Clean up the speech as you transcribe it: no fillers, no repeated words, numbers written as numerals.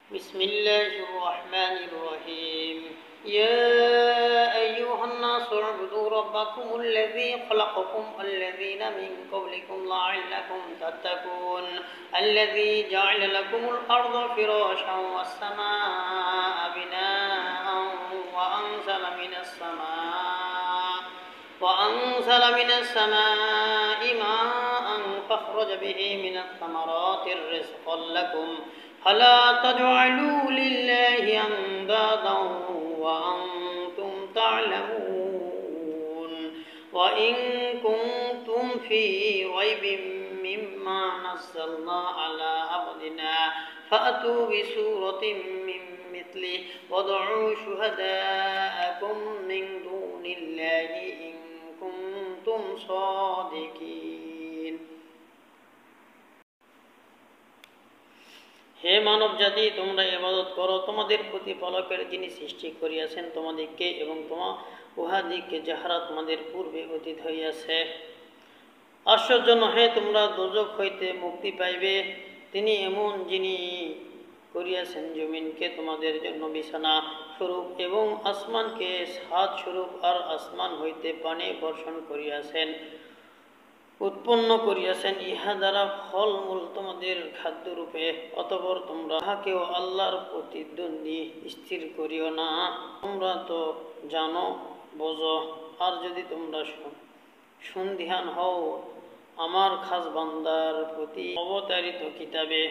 بسم الله الرحمن الرحيم يا أيها الناس اعبدوا ربكم الذي خلقكم والذين من قبلكم لعلكم تتقون الذي جعل لكم الأرض فراشا والسماء بناء وأنزل من السماء ماء فأخرج به من الثمرات رزقا لكم فلا تجعلوا لله أندادا وأنتم تعلمون وإن كنتم في ريب مما نزلنا على عبدنا فأتوا بسورة من مثله وادعوا شهداءكم من دون الله إن كنتم صادقين হে মানব জাতি, তোমরা ইবাদত করো তোমাদের প্রতিপালকের, যিনি সৃষ্টি করিয়াছেন তোমাদিগকে এবং উহাদিগকে যাহারা তোমাদের পূর্বে অতীত হইয়াছে। আশ্চর্য নহে, তোমরা দোজখ হইতে মুক্তি পাইবে। তিনি এমন, যিনি করিয়াছেন জমিনকে তোমাদের জন্য বিছানা স্বরূপ এবং আসমানকে ছাদ স্বরূপ, আর আসমান হইতে পানি বর্ষণ করিয়াছেন, উৎপন্ন করিয়াছেন, ইহা দ্বারা ফলমূল তোমাদের খাদ্যরূপে। অতঃপর তোমরা তাহাকেও আল্লাহর প্রতিদ্বন্দ্বী স্থির করিও না। তোমরা তো জানো, বোঝো। আর যদি তোমরা সন্দিহান হও আমার খাস বান্দার প্রতি অবতারিত কিতাবে